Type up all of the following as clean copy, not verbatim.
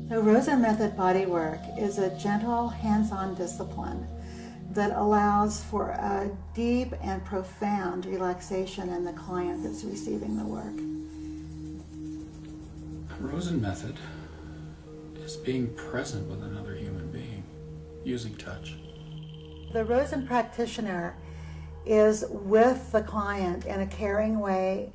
The Rosen method bodywork is a gentle, hands-on discipline that allows for a deep and profound relaxation in the client that's receiving the work. The Rosen method is being present with another human being, using touch. The Rosen practitioner is with the client in a caring way,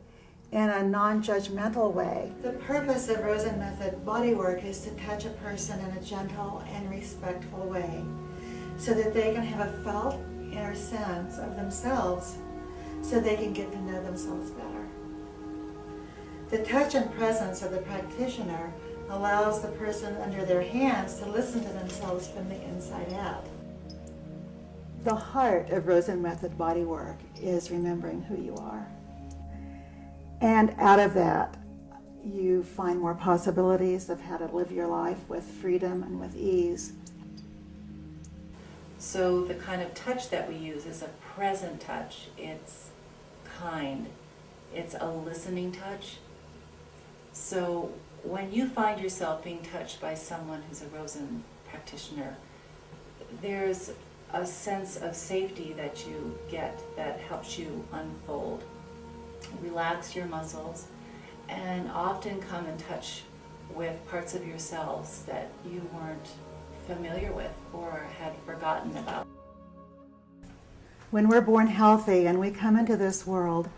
in a non-judgmental way. The purpose of Rosen method bodywork is to touch a person in a gentle and respectful way so that they can have a felt inner sense of themselves so they can get to know themselves better. The touch and presence of the practitioner allows the person under their hands to listen to themselves from the inside out. The heart of Rosen method bodywork is remembering who you are. And out of that, you find more possibilities of how to live your life with freedom and with ease. So the kind of touch that we use is a present touch. It's kind. It's a listening touch. So when you find yourself being touched by someone who's a Rosen practitioner, there's a sense of safety that you get that helps you unfold. Relax your muscles, and often come in touch with parts of yourselves that you weren't familiar with or had forgotten about. When we're born healthy and we come into this world,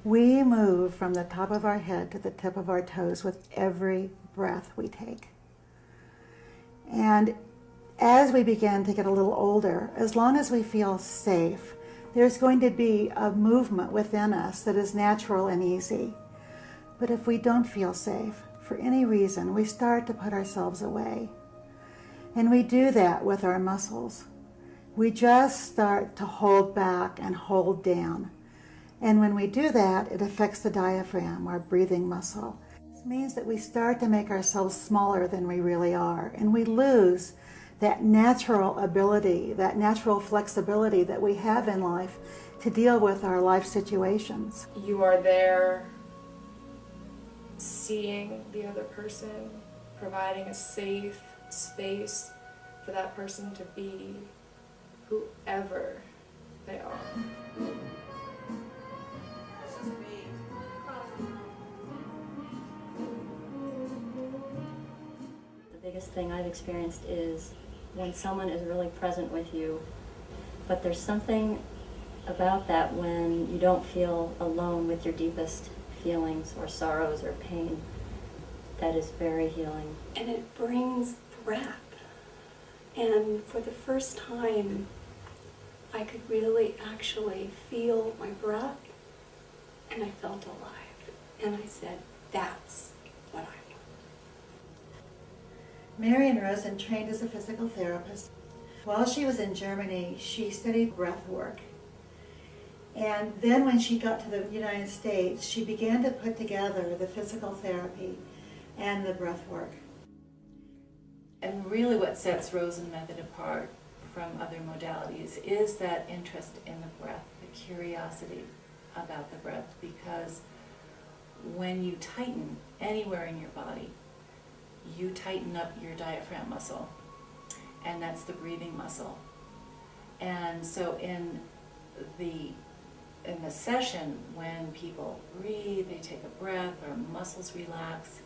we move from the top of our head to the tip of our toes with every breath we take. And as we begin to get a little older, as long as we feel safe, there's going to be a movement within us that is natural and easy. But if we don't feel safe, for any reason, we start to put ourselves away. And we do that with our muscles. We just start to hold back and hold down. And when we do that, it affects the diaphragm, our breathing muscle. This means that we start to make ourselves smaller than we really are, and we lose that natural ability, that natural flexibility that we have in life to deal with our life situations. You are there seeing the other person, providing a safe space for that person to be whoever they are. The biggest thing I've experienced is when someone is really present with you, but there's something about that when you don't feel alone with your deepest feelings or sorrows or pain that is very healing. And it brings breath. And for the first time, I could really actually feel my breath, and I felt alive. And I said, that's what I want. Marian Rosen trained as a physical therapist. While she was in Germany, she studied breath work. And then when she got to the United States, she began to put together the physical therapy and the breath work. And really what sets Rosen method apart from other modalities is that interest in the breath, the curiosity about the breath, because when you tighten anywhere in your body, you tighten up your diaphragm muscle, and that's the breathing muscle. And so in the session, when people breathe, they take a breath, our muscles relax,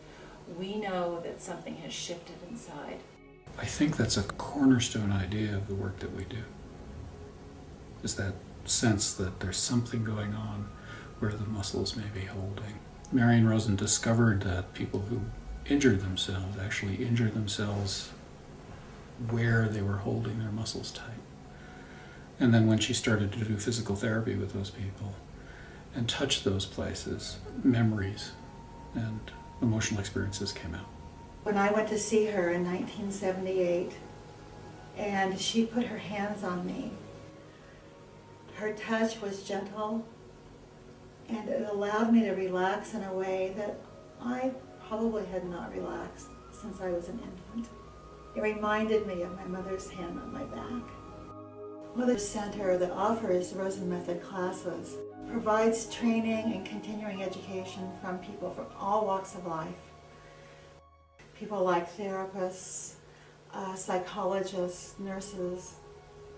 we know that something has shifted inside. I think that's a cornerstone idea of the work that we do, is that sense that there's something going on where the muscles may be holding. Marian Rosen discovered that people who injured themselves actually injured themselves where they were holding their muscles tight. And then when she started to do physical therapy with those people and touch those places, memories and emotional experiences came out. When I went to see her in 1978, and she put her hands on me, her touch was gentle, and it allowed me to relax in a way that I probably had not relaxed since I was an infant. It reminded me of my mother's hand on my back. Mother's Center that offers Rosen method classes provides training and continuing education from people from all walks of life. people like therapists, psychologists, nurses,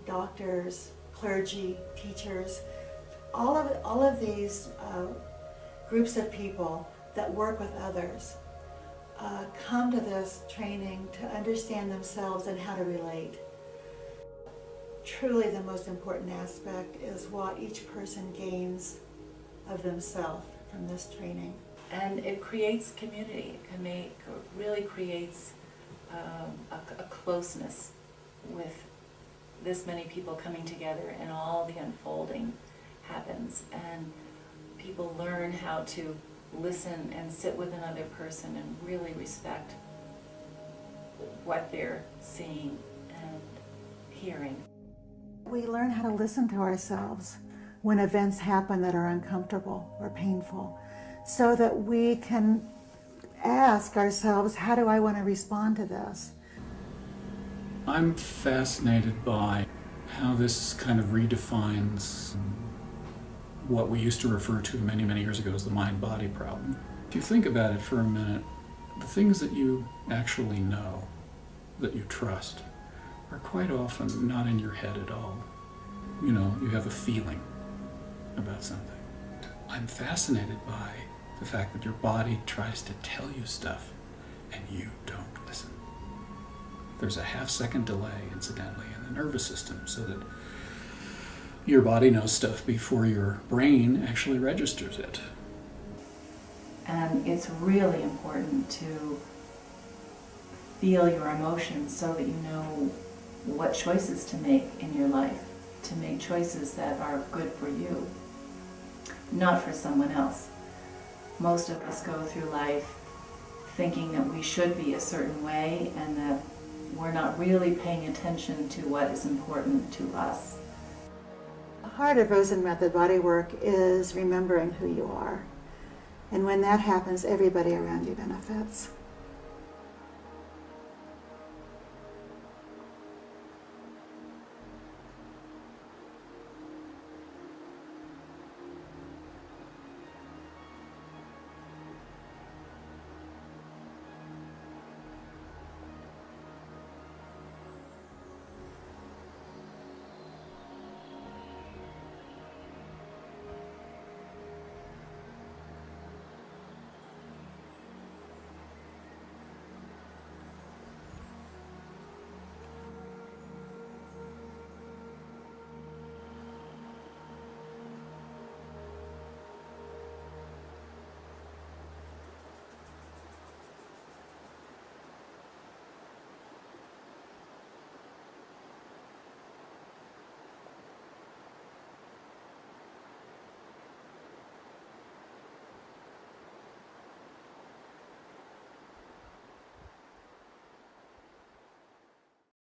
doctors, clergy, teachers, all of these groups of people that work with others come to this training to understand themselves and how to relate. Truly the most important aspect is what each person gains of themselves from this training. And it creates community. It really creates a closeness with this many people coming together, and all the unfolding happens. And people learn how to listen and sit with another person and really respect what they're seeing and hearing. We learn how to listen to ourselves when events happen that are uncomfortable or painful, so that we can ask ourselves, how do I want to respond to this? I'm fascinated by how this kind of redefines what we used to refer to many, many years ago as the mind-body problem. If you think about it for a minute, the things that you actually know, that you trust, are quite often not in your head at all. You know, you have a feeling about something. I'm fascinated by the fact that your body tries to tell you stuff and you don't listen. There's a half-second delay, incidentally, in the nervous system, so that your body knows stuff before your brain actually registers it. And it's really important to feel your emotions so that you know what choices to make in your life, to make choices that are good for you, not for someone else. Most of us go through life thinking that we should be a certain way and that we're not really paying attention to what is important to us. The heart of Rosen Method bodywork is remembering who you are. And when that happens, everybody around you benefits.